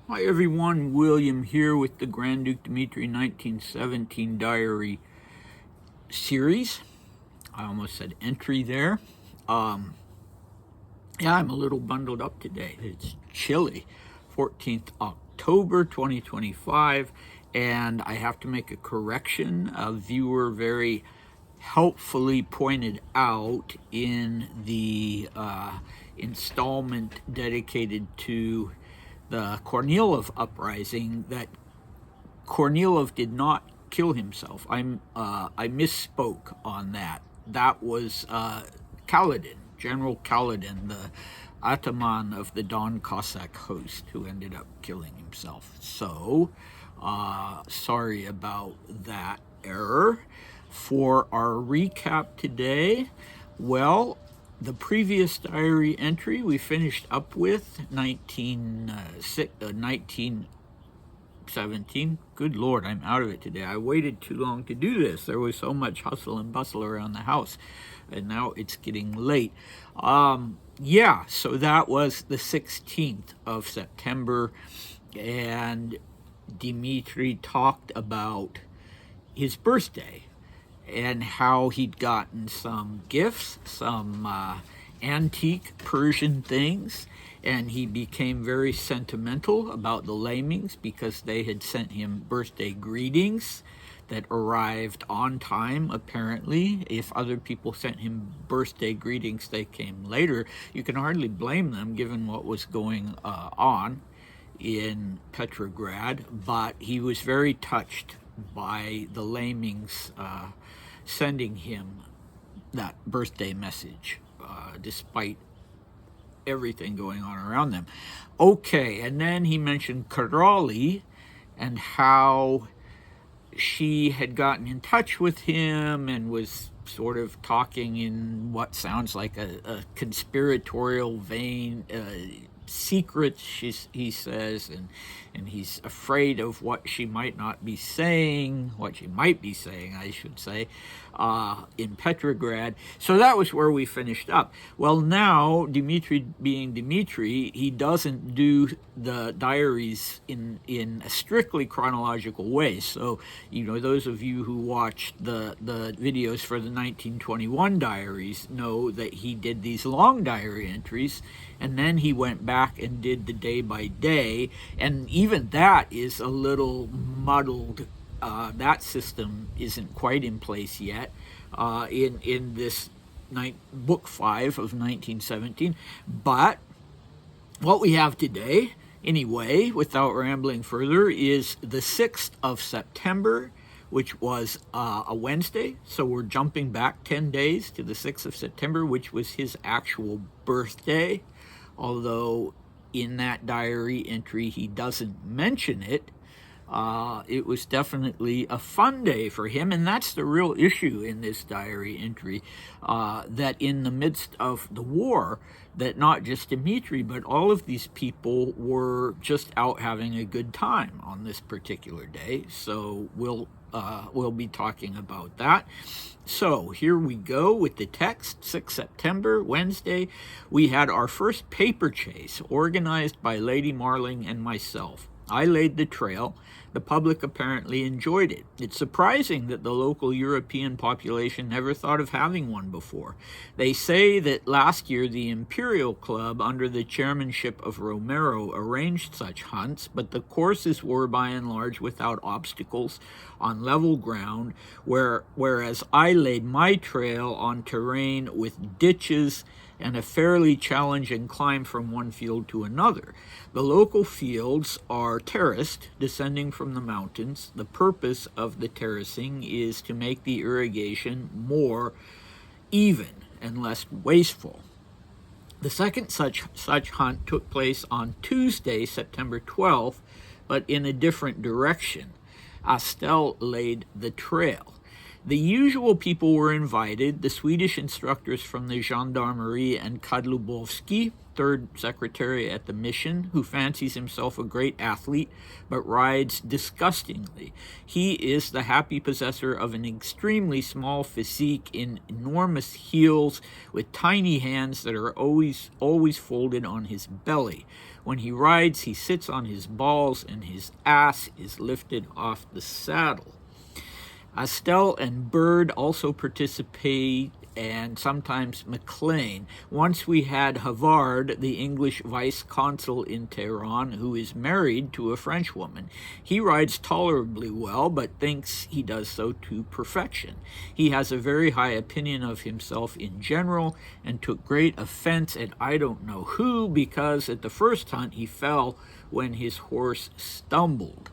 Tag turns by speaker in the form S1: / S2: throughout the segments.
S1: Hi everyone, William here with the Grand Duke Dmitri 1917 diary series. I almost said entry there. Um, yeah, I'm a little bundled up today. It's chilly, 14th October 2025, and I have to make a correction. A viewer very helpfully pointed out in the installment dedicated to the Kornilov uprising that Kornilov did not kill himself. I misspoke on that. That was Kaledin, General Kaledin, the ataman of the Don Cossack host, who ended up killing himself. So, sorry about that error. For our recap today, well, the previous diary entry we finished up with 1917. Good Lord, I'm out of it today. I waited too long to do this. There was so much hustle and bustle around the house, and now it's getting late. Yeah, so that was the 16th of September, and Dmitri talked about his birthday and how he'd gotten some gifts, some antique Persian things, and he became very sentimental about the Lamings because they had sent him birthday greetings that arrived on time, apparently. If other people sent him birthday greetings, they came later. You can hardly blame them given what was going on in Petrograd, but he was very touched by the Lamings sending him that birthday message, despite everything going on around them. Okay, and then he mentioned Karoli and how she had gotten in touch with him and was sort of talking in what sounds like a conspiratorial vein, secrets, he says, and he's afraid of what she might not be saying, what she might be saying, I should say, in Petrograd. So that was where we finished up. Well, now, Dmitri being Dmitri, he doesn't do the diaries in a strictly chronological way. So, those of you who watched the videos for the 1921 diaries know that he did these long diary entries, and then he went back and did the day by day, and even that is a little muddled. That system isn't quite in place yet in this book 5 of 1917. But what we have today, anyway, without rambling further, is the 6th of September, which was a Wednesday. So we're jumping back 10 days to the 6th of September, which was his actual birthday. Although in that diary entry he doesn't mention it. It was definitely a fun day for him, and that's the real issue in this diary entry, that in the midst of the war, that not just Dmitri, but all of these people were just out having a good time on this particular day. So we'll be talking about that. So here we go with the text. 6 September, Wednesday, we had our first paper chase organized by Lady Marling and myself. I laid the trail. The public apparently enjoyed it. It's surprising that the local European population never thought of having one before. They say that last year the Imperial Club, under the chairmanship of Romero, arranged such hunts, but the courses were by and large without obstacles on level ground, whereas I laid my trail on terrain with ditches and a fairly challenging climb from one field to another. The local fields are terraced, descending from the mountains. The purpose of the terracing is to make the irrigation more even and less wasteful. The second such hunt took place on Tuesday, September 12th, but in a different direction. Astel laid the trail. The usual people were invited, the Swedish instructors from the Gendarmerie and Kadlubovsky, third secretary at the mission, who fancies himself a great athlete but rides disgustingly. He is the happy possessor of an extremely small physique in enormous heels with tiny hands that are always folded on his belly. When he rides, he sits on his balls and his ass is lifted off the saddle. Astel and Bird also participate, and sometimes McLean. Once we had Havard, the English vice consul in Tehran, who is married to a French woman. He rides tolerably well, but thinks he does so to perfection. He has a very high opinion of himself in general, and took great offense at I don't know who, because at the first hunt he fell when his horse stumbled.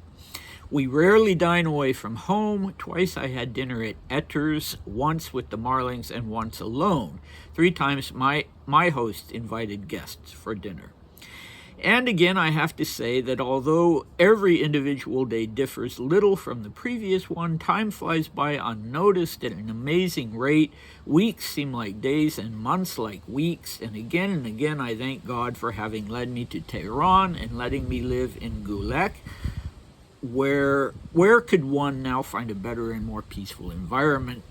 S1: We rarely dine away from home. Twice I had dinner at Etter's, once with the Marlings and once alone. 3 times my host invited guests for dinner. And again, I have to say that although every individual day differs little from the previous one, time flies by unnoticed at an amazing rate. Weeks seem like days and months like weeks. And again I thank God for having led me to Tehran and letting me live in Gulhek. Where could one now find a better and more peaceful environment? !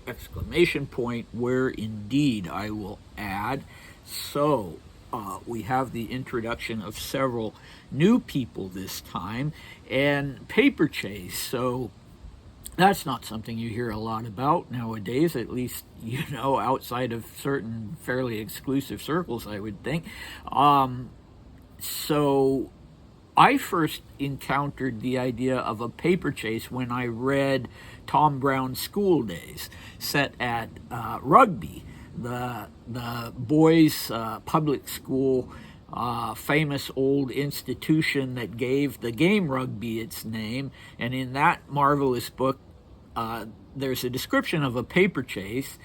S1: Where indeed, I will add. So we have the introduction of several new people this time, and paper chase. So that's not something you hear a lot about nowadays, at least, outside of certain fairly exclusive circles, I would think. So I first encountered the idea of a paper chase when I read Tom Brown's School Days, set at Rugby, the boys' public school, famous old institution that gave the game rugby its name. And in that marvelous book, there's a description of a paper chase,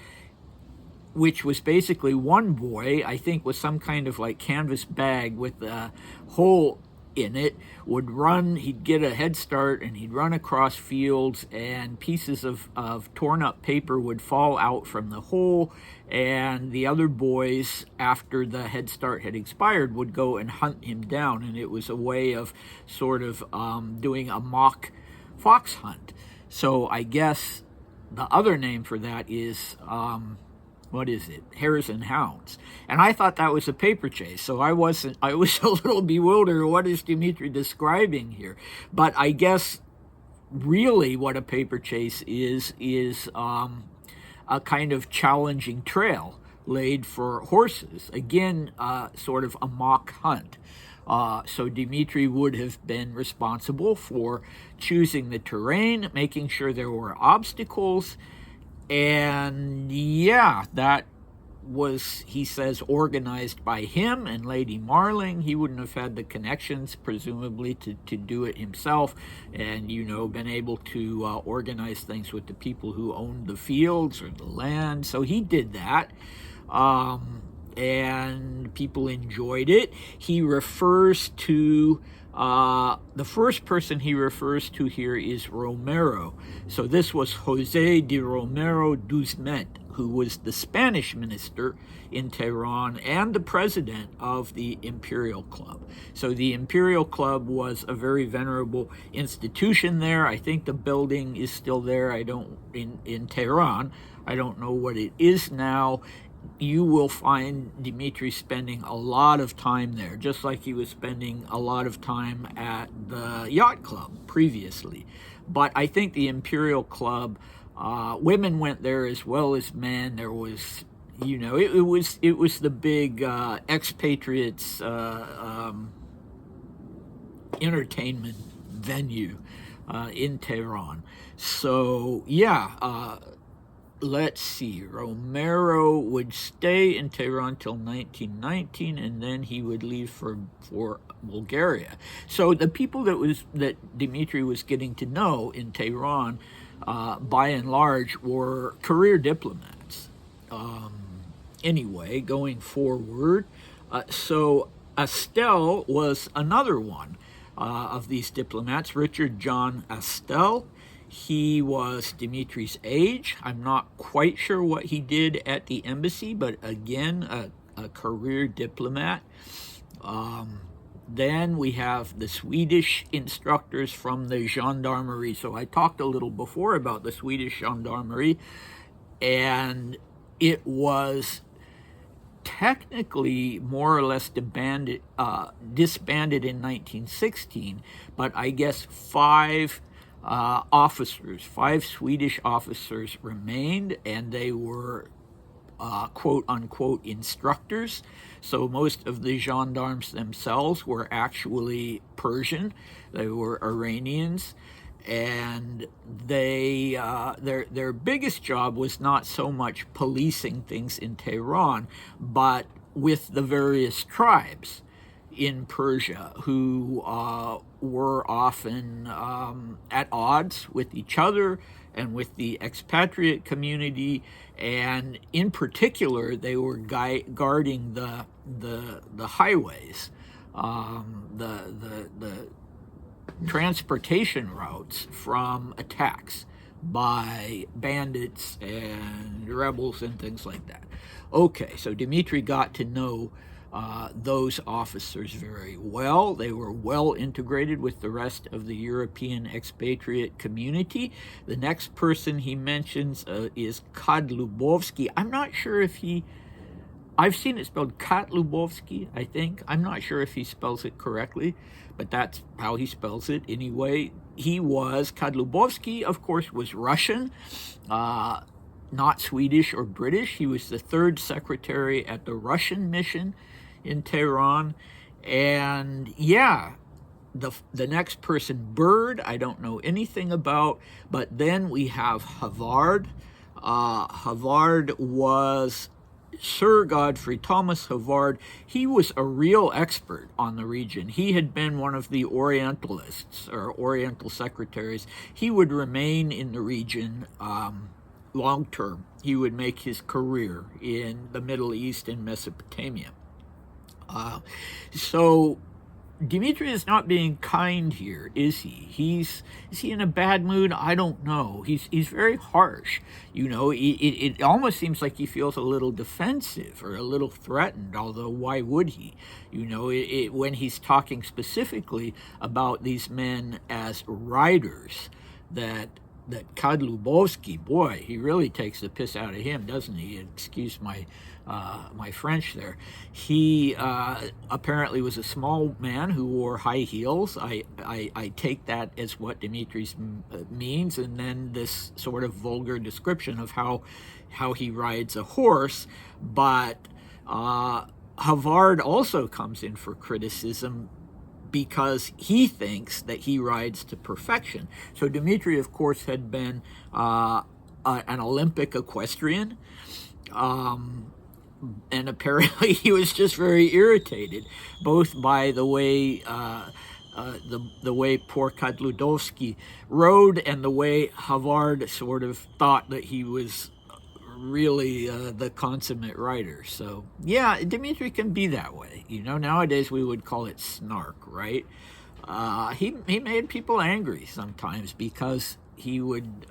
S1: which was basically one boy, I think with some kind of like canvas bag with a hole in it, would run. He'd get a head start and he'd run across fields, and pieces of torn up paper would fall out from the hole, and the other boys, after the head start had expired, would go and hunt him down. And it was a way of sort of doing a mock fox hunt. So I guess the other name for that is Hares and Hounds. And I thought that was a paper chase, so I was a little bewildered. What is Dmitri describing here? But I guess really what a paper chase is a kind of challenging trail laid for horses. Again, sort of a mock hunt. So Dmitri would have been responsible for choosing the terrain, making sure there were obstacles, and that was, he says, organized by him and Lady Marling. He wouldn't have had the connections, presumably, to do it himself, and, been able to organize things with the people who owned the fields or the land. So he did that, and people enjoyed it. He refers to the first person he refers to here is Romero. So this was Jose de Romero Duzmet, who was the Spanish minister in Tehran and the president of the Imperial Club. So the Imperial Club was a very venerable institution there. I think the building is still there. In Tehran. I don't know what it is now. You will find Dmitri spending a lot of time there, just like he was spending a lot of time at the yacht club previously. But I think the Imperial Club, women went there as well as men. There was, it was the big expatriates entertainment venue in Tehran. So let's see, Romero would stay in Tehran till 1919, and then he would leave for Bulgaria. So the people that Dmitri was getting to know in Tehran, by and large, were career diplomats. Anyway, going forward, so Astel was another one of these diplomats, Richard John Astel. He was Dmitri's age. I'm not quite sure what he did at the embassy, but again, a career diplomat. Then we have the Swedish instructors from the gendarmerie. So I talked a little before about the Swedish gendarmerie, and it was technically more or less disbanded in 1916, but I guess five Swedish officers remained, and they were quote unquote instructors. So most of the gendarmes themselves were actually Persian, they were Iranians, and their biggest job was not so much policing things in Tehran, but with the various tribes in Persia who were often at odds with each other and with the expatriate community, and in particular, they were guarding the highways, the transportation routes from attacks by bandits and rebels and things like that. Okay, so Dmitri got to know those officers very well. They were well integrated with the rest of the European expatriate community. The next person he mentions is Kadlubovsky. I'm not sure if I've seen it spelled Katlubovsky, I think. I'm not sure if he spells it correctly, but that's how he spells it anyway. Kadlubovsky, of course, was Russian, not Swedish or British. He was the third secretary at the Russian mission in Tehran. And yeah, the next person, Bird, I don't know anything about, but then we have Havard. Havard was Sir Godfrey Thomas Havard. He was a real expert on the region. He had been one of the Orientalists or Oriental secretaries. He would remain in the region long term. He would make his career in the Middle East and Mesopotamia. So Dmitri is not being kind here, is he? Is he in a bad mood? I don't know. He's very harsh. You know, it almost seems like he feels a little defensive or a little threatened, although why would he? You know, when he's talking specifically about these men as riders, that Kadlubovsky, boy, he really takes the piss out of him, doesn't he? Excuse my French there. He apparently was a small man who wore high heels. I take that as what Dimitri's means, and then this sort of vulgar description of how he rides a horse. But Havard also comes in for criticism because he thinks that he rides to perfection. So Dmitri, of course, had been an Olympic equestrian, and apparently he was just very irritated, both by the way the way poor Kadlubovsky rode and the way Havard sort of thought that he was really the consummate writer. So yeah, Dmitri can be that way. You know, nowadays we would call it snark, right? He made people angry sometimes because he would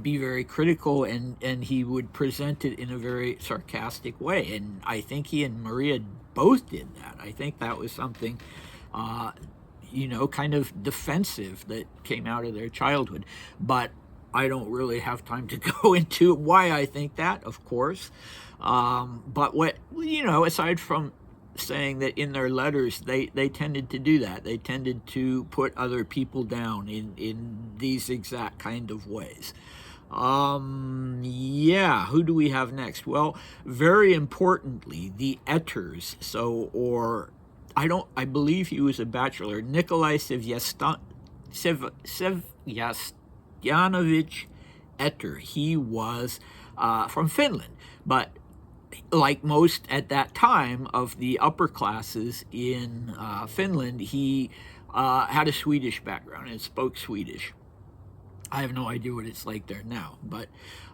S1: be very critical, and he would present it in a very sarcastic way. And I think he and Maria both did that. I think that was something kind of defensive that came out of their childhood. But I don't really have time to go into why I think that, of course. But aside from saying that in their letters, they tended to do that. They tended to put other people down in these exact kind of ways. Who do we have next? Well, very importantly, the Etters. I believe he was a bachelor. Nikolai Sevyanovich Etter. He was from Finland, but like most at that time of the upper classes in Finland, he had a Swedish background and spoke Swedish. I have no idea what it's like there now, but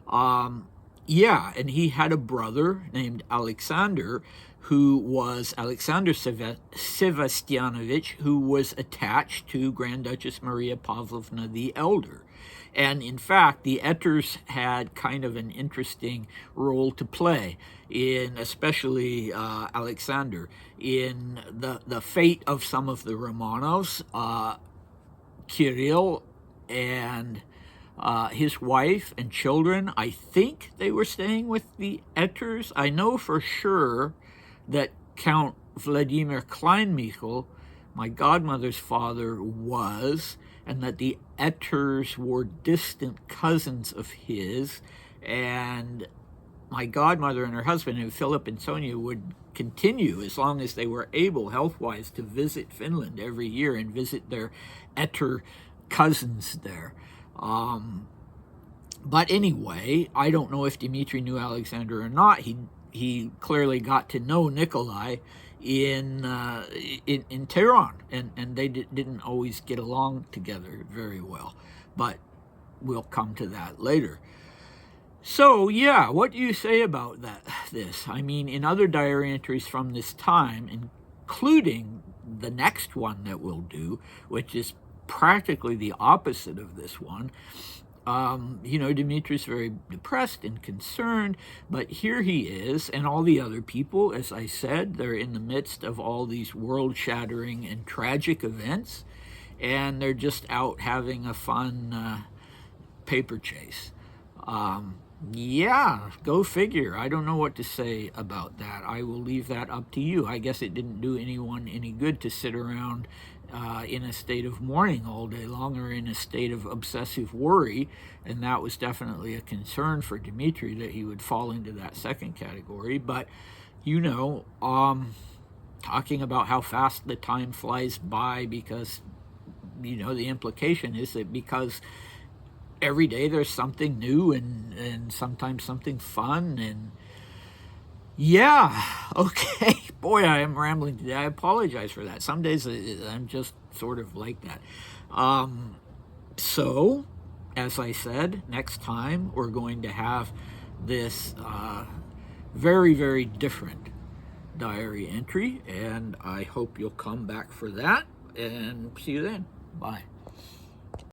S1: and he had a brother named Alexander who was Alexander Sevastianovich, who was attached to Grand Duchess Maria Pavlovna the Elder. And in fact, the Etters had kind of an interesting role to play in, especially Alexander, in the fate of some of the Romanovs. Kirill and his wife and children, I think they were staying with the Etters. I know for sure that Count Vladimir Kleinmichel, my godmother's father, was, and that the Etters were distant cousins of his, and my godmother and her husband, and Philip and Sonia, would continue, as long as they were able, health-wise, to visit Finland every year and visit their Etter cousins there. But anyway, I don't know if Dmitri knew Alexander or not. He clearly got to know Nikolai in Tehran, and they didn't always get along together very well. But we'll come to that later. So, yeah, what do you say about this? I mean, in other diary entries from this time, including the next one that we'll do, which is practically the opposite of this one, Dmitri's very depressed and concerned, but here he is, and all the other people, as I said, they're in the midst of all these world-shattering and tragic events, and they're just out having a fun paper chase. Yeah, go figure. I don't know what to say about that. I will leave that up to you. I guess it didn't do anyone any good to sit around in a state of mourning all day long, or in a state of obsessive worry, and that was definitely a concern for Dmitri, that he would fall into that second category. But, talking about how fast the time flies by, because, the implication is that because every day there's something new and sometimes something fun, and yeah, okay. Boy, I am rambling today. I apologize for that. Some days I'm just sort of like that. So, as I said, next time we're going to have this very, very different diary entry, and I hope you'll come back for that, and see you then. Bye.